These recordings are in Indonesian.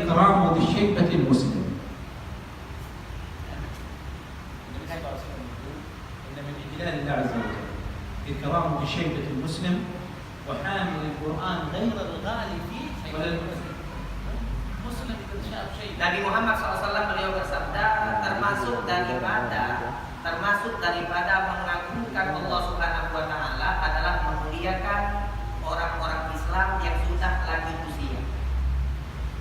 إكرام ذي الشيبة المسلم. إن من إجلال الله عز وجل إكرام ذي الشيبة المسلم وحامل القرآن غير الغالي فيه ولا المسلم itu siapa sih? Nabi Muhammad SAW beliau bersabda termasuk daripada mengagungkan Allah Subhanahu wa taala adalah memuliakan orang-orang Islam yang sudah lanjut usia.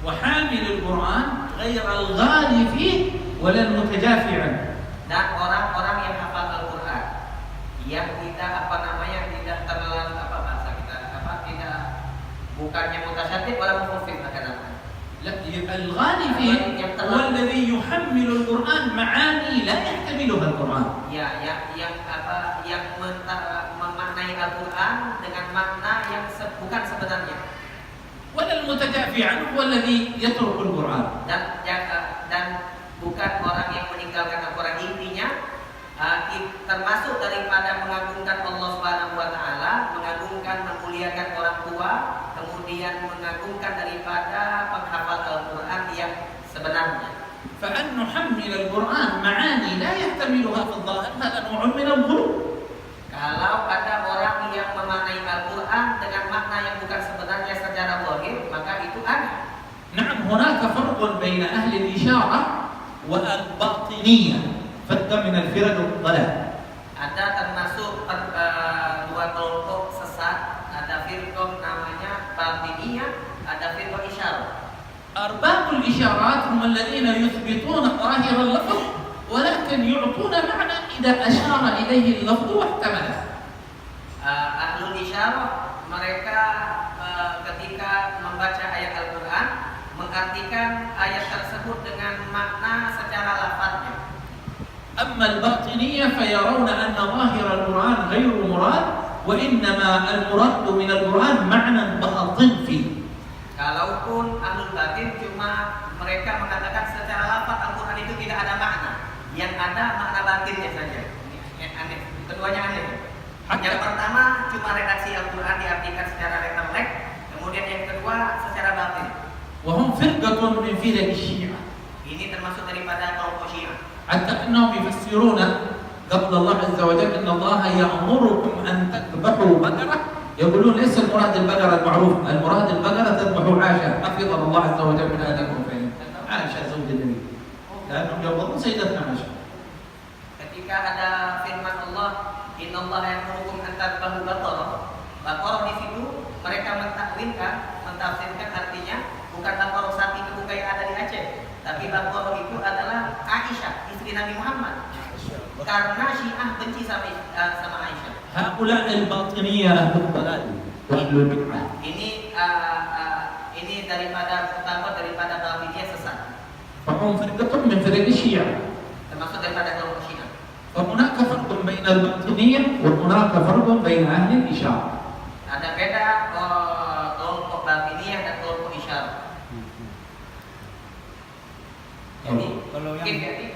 وحامل القرآن غير الغالي فيه ولا المتجافي عنه. Dan orang-orang yang hafal Al-Qur'an yang tidak tidak terlalu tidak bukannya mutasyadid wala mukhafif akan لا الغالي فيه هو الذي يحمل القرآن معاني لا يحتملها القرآن. Yang memaknai Al-Qur'an dengan makna yang bukan sebenarnya. ولا المتجافي عنه هو الذي يترك القرآن. Dan bukan orang yang meninggalkan Al-Qur'an. Intinya termasuk daripada mengagungkan Allah Subhanahu wa taala, memuliakan orang tua, kemudian mengagungkan daripada penghafal Al-Qur'an yang sebenarnya. فأن نحمل القرآن معاني لا يحتملها في الظاهر هذا نوع من الغلو. Kalau ada orang yang memaknai Al-Qur'an dengan makna yang bukan sebenarnya secara zahir, maka itu aneh. نعم هناك فرق بين أهل الإشارة والباطنية. فرق من الفرق الضلال. Ada termasuk dua kelompok sesat, ada firqah namanya batiniyah, ada firqah isyarah. أرباب الإشارات هم الذين يثبتون ظاهر اللفظ ولكن يعطون معنى إذا أشار إليه اللفظ واحتمله. Ahlul isyarah mereka ketika membaca ayat Al-Qur'an mengartikan ayat tersebut dengan makna secara lafaznya. أما الباطنية فيرون أن ظاهر القرآن غير مراد وإنما المراد من القرآن معنى باطن فيه. Kalaupun ahlul batin cuma mereka mengatakan secara lafaz Al-Qur'an itu tidak ada makna, yang ada makna batinnya saja. Ini aneh. Keduanya aneh. Yang pertama cuma redaksi Al-Qur'an diartikan secara letterlek, kemudian yang kedua secara batin. وهم فرقة من فرق الشيعة. Ini termasuk daripada kelompok Syiah. حتى أنهم يفسرون قبل الله عز وجل أن الله يأمركم أن تذبحوا بقرة، يقولون ليس المراد البقرة المعروف، المراد البقرة تذبحوا عائشة حفظها الله عز وجل من آدم وفين عائشة زوج النبي لأنهم يظنون سيدتنا عائشة. Ketika ada firman Allah, Inna Allah ya'murukum an tadhbahu baqarah. Baqarah di situ mereka mentafsirkan artinya bukan baqarah sapi kebun yang ada di Aceh, tapi baqarah itu adalah Aisyah, istri Nabi Muhammad. Karena Syiah benci sama Aisyah. هؤلاء الباطنية أهل الضلال وأهل البدعة. Ini daripada batiniyah sesat. فهم فرقة من فرق الشيعة. Termasuk daripada kelompok Syiah. فهناك فرق بين الباطنية وهناك فرق بين أهل الإشارة. Ada beda kelompok batiniyah dan kelompok isyarah. Jadi kalau yang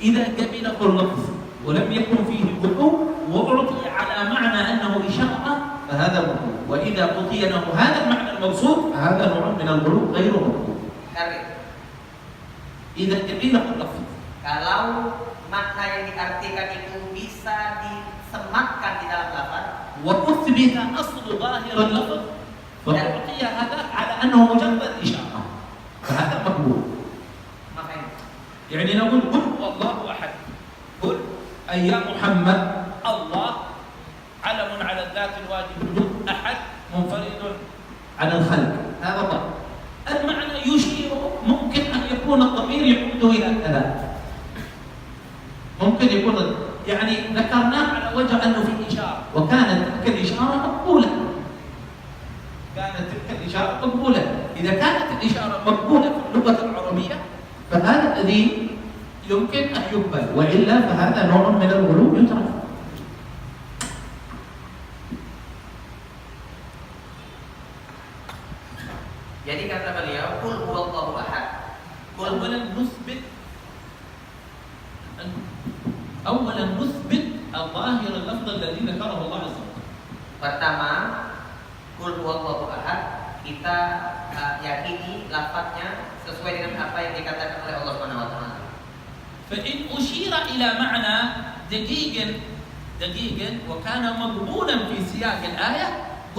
إذا قبله اللفظ ولم يكن فيه غلو وأعطي على معنى أنه إشارة فهذا مقبول، وإذا أعطي له هذا المعنى المقصود فهذا نوع من الغلو غير مقبول. إذا قبله اللفظ. Kalau makna yang diartikan itu bisa disematkan di dalam lafaz وأثبت أصل ظاهر اللفظ فأعطي هذا على أنه مجرد إشارة فهذا مقبول. يعني نقول قل والله أحد، قل أي يا محمد الله علم على الذات الواجب الوجود، أحد منفرد على الخلق، هذا ضبط. المعنى يشير، ممكن أن يكون الضمير يعود إلى كذا، ممكن يكون يعني ذكرناه على وجه أنه في إشارة، وكانت تلك الإشارة مقبولة. كانت تلك الإشارة مقبولة. إذا كانت الإشارة مقبولة في اللغة العربية فهذا الذي يمكن أن يقبل، وإلا فهذا نوع من الغلو يترك. Jadi kata beliau, Qul huwallahu ahad. أولا نثبت الظاهر اللفظ الذي ذكره الله عز وجل. Pertama, Qul huwallahu ahad, kita yakini lafadznya sesuai dengan apa yang dikatakan oleh Allah Subhanahu wa taala. فإن أشير إلى معنى دقيق وكان مقبولا في سياق الآية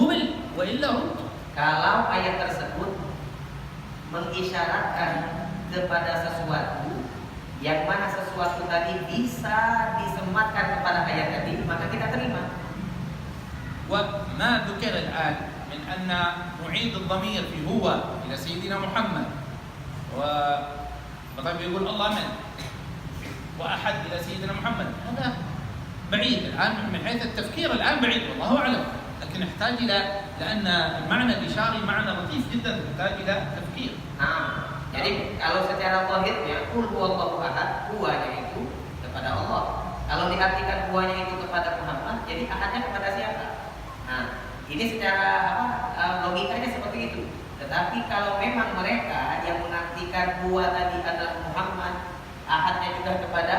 قبل وإلا رد. Kalau ayat tersebut mengisyaratkan kepada sesuatu yang mana sesuatu tadi bisa disematkan kepada ayat tadi, maka kita terima. وما ذكر الآن من أن نعيد الضمير في هو إلى سيدنا محمد وطبعا يقول الله من وأحد إلى سيدنا محمد، هذا بعيد الآن من حيث التفكير، الآن بعيد والله أعلم، لكن نحتاج إلى لأن المعنى الإشاري معنى لطيف جدا يحتاج إلى تفكير. Jadi kalau secara zahirnya qul huwallahu ahad, huwanya itu kepada Allah. Kalau diartikan huwanya itu kepada Muhammad, jadi ahadnya kepada siapa? Nah, ini secara logikanya seperti itu. Tetapi kalau memang mereka yang mengartikan huwa tadi adalah Muhammad, ahadnya juga kepada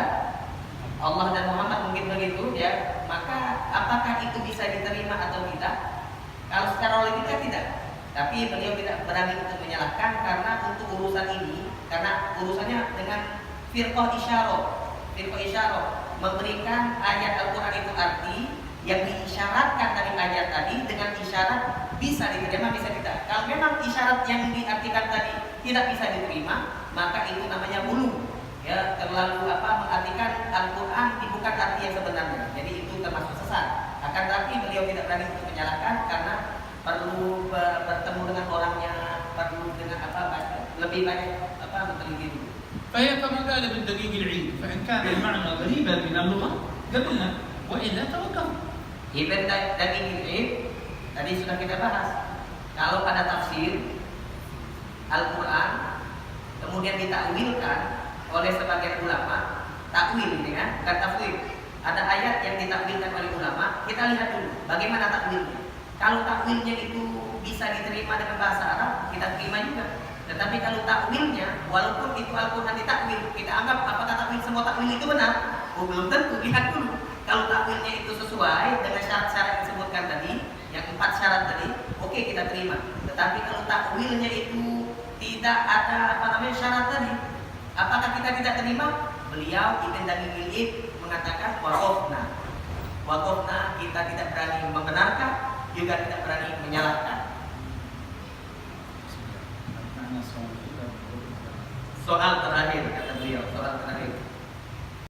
Allah dan Muhammad mungkin begitu ya, maka apakah itu bisa diterima atau tidak? Kalau secara logika tidak. Tapi beliau tidak berani untuk menyalahkan karena untuk urusan ini, karena urusannya dengan firqah isyarah, memberikan ayat Al-Quran itu arti yang diisyaratkan dari ayat tadi dengan isyarat bisa diterima, bisa tidak. Kalau memang isyarat yang diartikan tadi tidak bisa diterima, maka itu namanya gulu, ya, terlalu mengartikan Al-Quran bukan arti yang sebenarnya. Jadi itu termasuk sesat. Akan tetapi beliau tidak berani untuk menyalahkan karena perlu bertemu dengan orangnya, perlu dengan lebih banyak meneliti dulu. فهي كما قال ابن دقيق العيد، فإن كان المعنى غريبا من اللغة قبلنا وإلا توقف. Ibn Daqīq al-'Id tadi sudah kita bahas. Kalau ada tafsir Al-Quran kemudian ditakwilkan oleh sebagian ulama, takwil ini kan, bukan tafsir. Ada ayat yang ditakwilkan oleh ulama, kita lihat dulu bagaimana takwilnya. Kalau takwilnya itu bisa diterima dengan bahasa Arab, kita terima juga. Tetapi kalau takwilnya, walaupun itu Al-Quran ditakwil, kita anggap apakah takwil semua takwil itu benar? Belum tentu, lihat dulu. Kalau takwilnya itu sesuai dengan syarat-syarat yang disebutkan tadi, yang 4 syarat tadi, oke, kita terima. Tetapi kalau takwilnya itu tidak ada syarat tadi, apakah kita tidak terima? Beliau Ibn Daqīq al-'Id mengatakan waqafna, kita tidak berani membenarkan, juga tidak berani menyalahkan. Soal terakhir.